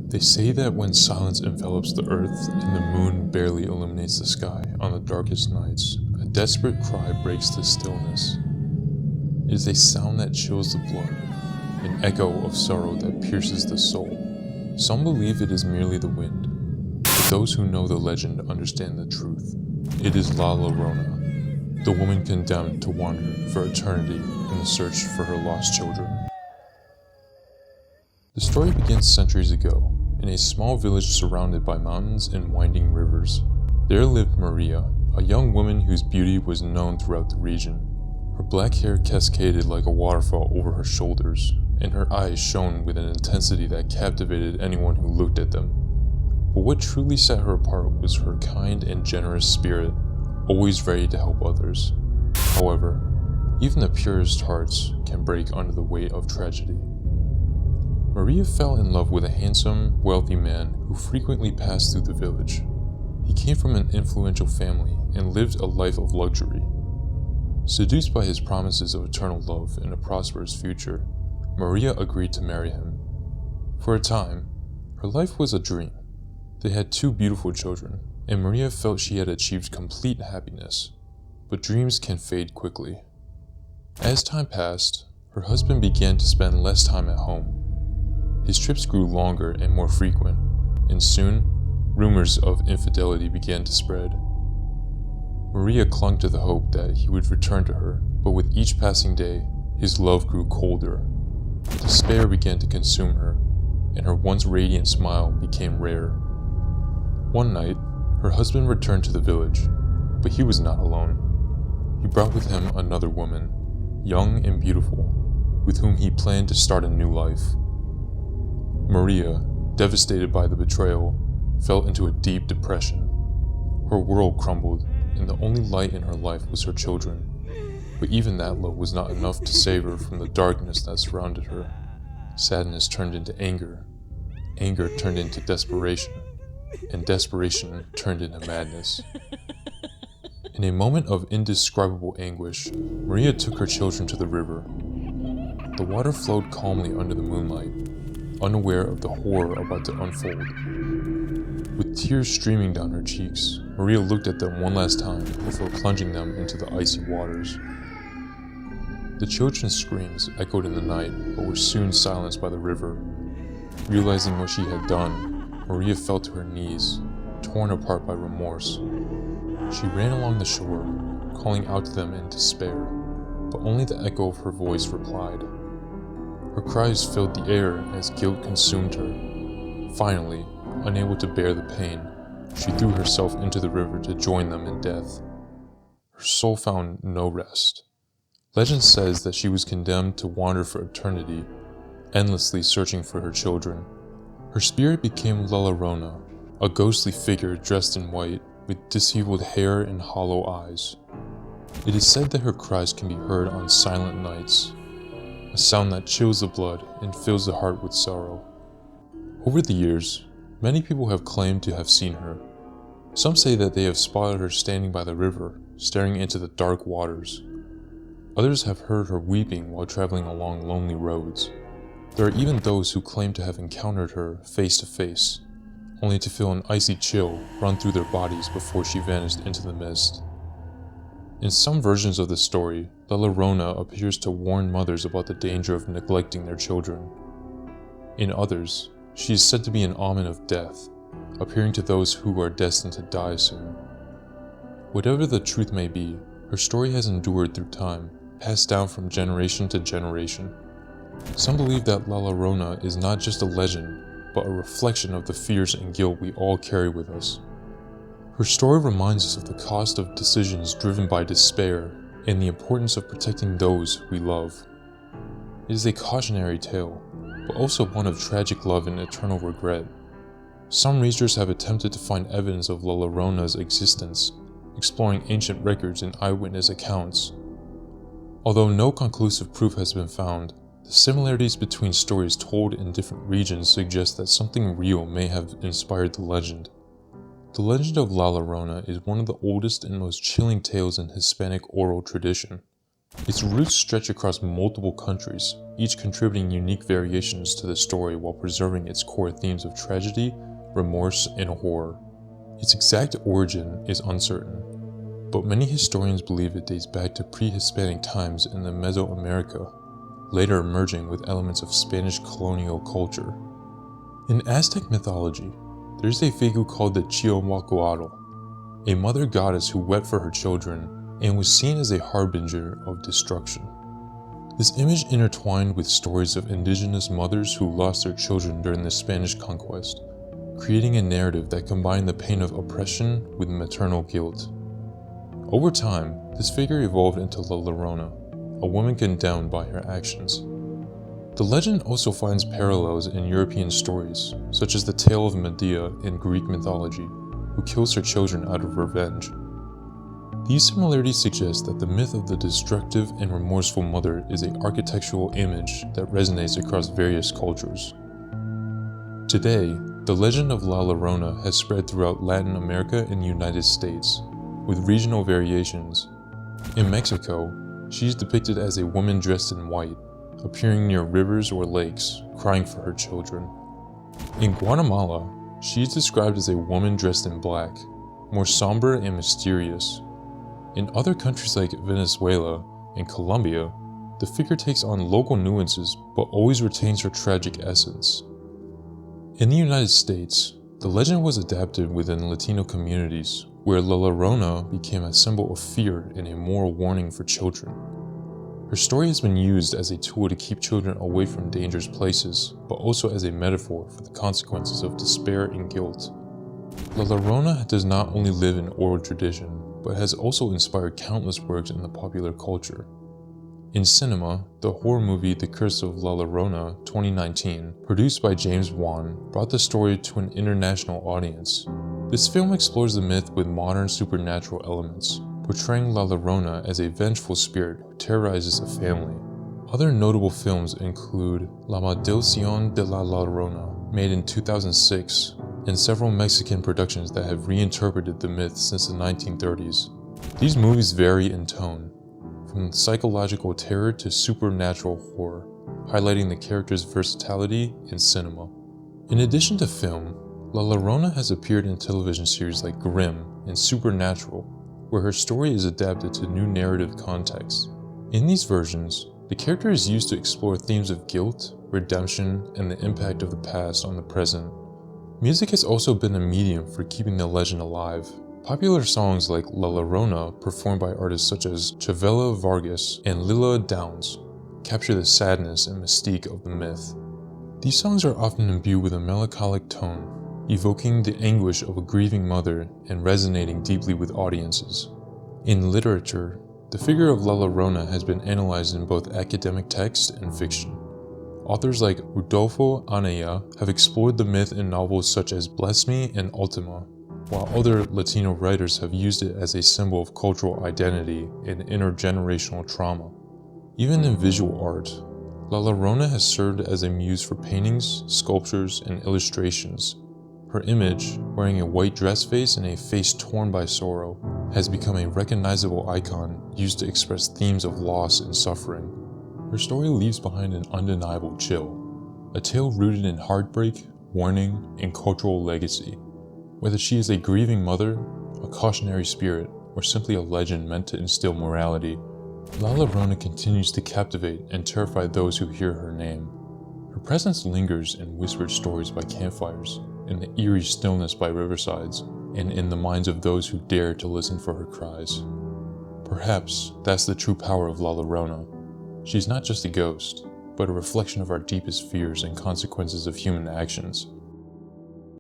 They say that when silence envelops the earth and the moon barely illuminates the sky on the darkest nights, a desperate cry breaks the stillness. It is a sound that chills the blood, an echo of sorrow that pierces the soul. Some believe it is merely the wind, but those who know the legend understand the truth. It is La Llorona, the woman condemned to wander for eternity in the search for her lost children. The story begins centuries ago, in a small village surrounded by mountains and winding rivers. There lived Maria, a young woman whose beauty was known throughout the region. Her black hair cascaded like a waterfall over her shoulders, and her eyes shone with an intensity that captivated anyone who looked at them. But what truly set her apart was her kind and generous spirit, always ready to help others. However, even the purest hearts can break under the weight of tragedy. Maria fell in love with a handsome, wealthy man who frequently passed through the village. He came from an influential family and lived a life of luxury. Seduced by his promises of eternal love and a prosperous future, Maria agreed to marry him. For a time, her life was a dream. They had 2 beautiful children, and Maria felt she had achieved complete happiness. But dreams can fade quickly. As time passed, her husband began to spend less time at home. His trips grew longer and more frequent, and soon, rumors of infidelity began to spread. Maria clung to the hope that he would return to her, but with each passing day, his love grew colder. Despair began to consume her, and her once radiant smile became rare. One night, her husband returned to the village, but he was not alone. He brought with him another woman, young and beautiful, with whom he planned to start a new life. Maria, devastated by the betrayal, fell into a deep depression. Her world crumbled, and the only light in her life was her children. But even that love was not enough to save her from the darkness that surrounded her. Sadness turned into anger, anger turned into desperation, and desperation turned into madness. In a moment of indescribable anguish, Maria took her children to the river. The water flowed calmly under the moonlight, unaware of the horror about to unfold. With tears streaming down her cheeks, Maria looked at them one last time before plunging them into the icy waters. The children's screams echoed in the night, but were soon silenced by the river. Realizing what she had done, Maria fell to her knees, torn apart by remorse. She ran along the shore, calling out to them in despair, but only the echo of her voice replied. Her cries filled the air as guilt consumed her. Finally, unable to bear the pain, she threw herself into the river to join them in death. Her soul found no rest. Legend says that she was condemned to wander for eternity, endlessly searching for her children. Her spirit became La Llorona, a ghostly figure dressed in white, with disheveled hair and hollow eyes. It is said that her cries can be heard on silent nights, a sound that chills the blood and fills the heart with sorrow. Over the years, many people have claimed to have seen her. Some say that they have spotted her standing by the river, staring into the dark waters. Others have heard her weeping while traveling along lonely roads. There are even those who claim to have encountered her face to face, only to feel an icy chill run through their bodies before she vanished into the mist. In some versions of the story, La Llorona appears to warn mothers about the danger of neglecting their children. In others, she is said to be an omen of death, appearing to those who are destined to die soon. Whatever the truth may be, her story has endured through time, passed down from generation to generation. Some believe that La Llorona is not just a legend, but a reflection of the fears and guilt we all carry with us. Her story reminds us of the cost of decisions driven by despair and the importance of protecting those we love. It is a cautionary tale, but also one of tragic love and eternal regret. Some researchers have attempted to find evidence of La Llorona's existence, exploring ancient records and eyewitness accounts. Although no conclusive proof has been found, the similarities between stories told in different regions suggest that something real may have inspired the legend. The legend of La Llorona is one of the oldest and most chilling tales in Hispanic oral tradition. Its roots stretch across multiple countries, each contributing unique variations to the story while preserving its core themes of tragedy, remorse, and horror. Its exact origin is uncertain, but many historians believe it dates back to pre-Hispanic times in the Mesoamerica, later emerging with elements of Spanish colonial culture. In Aztec mythology, there's a figure called the Chimalhuacán, a mother goddess who wept for her children and was seen as a harbinger of destruction. This image intertwined with stories of indigenous mothers who lost their children during the Spanish conquest, creating a narrative that combined the pain of oppression with maternal guilt. Over time, this figure evolved into La Llorona, a woman condemned by her actions. The legend also finds parallels in European stories, such as the tale of Medea in Greek mythology, who kills her children out of revenge. These similarities suggest that the myth of the destructive and remorseful mother is an architectural image that resonates across various cultures. Today, the legend of La Llorona has spread throughout Latin America and the United States, with regional variations. In Mexico, she is depicted as a woman dressed in white, appearing near rivers or lakes, crying for her children. In Guatemala, she is described as a woman dressed in black, more somber and mysterious. In other countries like Venezuela and Colombia, the figure takes on local nuances but always retains her tragic essence. In the United States, the legend was adapted within Latino communities, where La Llorona became a symbol of fear and a moral warning for children. Her story has been used as a tool to keep children away from dangerous places, but also as a metaphor for the consequences of despair and guilt. La Llorona does not only live in oral tradition, but has also inspired countless works in the popular culture. In cinema, the horror movie The Curse of La Llorona 2019, produced by James Wan, brought the story to an international audience. This film explores the myth with modern supernatural elements, portraying La Llorona as a vengeful spirit who terrorizes a family. Other notable films include La Maldición de la Llorona, made in 2006, and several Mexican productions that have reinterpreted the myth since the 1930s. These movies vary in tone, from psychological terror to supernatural horror, highlighting the character's versatility in cinema. In addition to film, La Llorona has appeared in television series like Grimm and Supernatural, where her story is adapted to new narrative contexts. In these versions, the character is used to explore themes of guilt, redemption, and the impact of the past on the present. Music has also been a medium for keeping the legend alive. Popular songs like La Llorona, performed by artists such as Chavela Vargas and Lila Downs, capture the sadness and mystique of the myth. These songs are often imbued with a melancholic tone, evoking the anguish of a grieving mother and resonating deeply with audiences. In literature, the figure of La Llorona has been analyzed in both academic text and fiction. Authors like Rodolfo Anaya have explored the myth in novels such as Bless Me and Ultima, while other Latino writers have used it as a symbol of cultural identity and intergenerational trauma. Even in visual art, La Llorona has served as a muse for paintings, sculptures, and illustrations. Her image, wearing a white dress face and a face torn by sorrow, has become a recognizable icon used to express themes of loss and suffering. Her story leaves behind an undeniable chill, a tale rooted in heartbreak, warning, and cultural legacy. Whether she is a grieving mother, a cautionary spirit, or simply a legend meant to instill morality, La Llorona continues to captivate and terrify those who hear her name. Her presence lingers in whispered stories by campfires, in the eerie stillness by riversides, and in the minds of those who dare to listen for her cries. Perhaps that's the true power of La Llorona. She's not just a ghost, but a reflection of our deepest fears and consequences of human actions.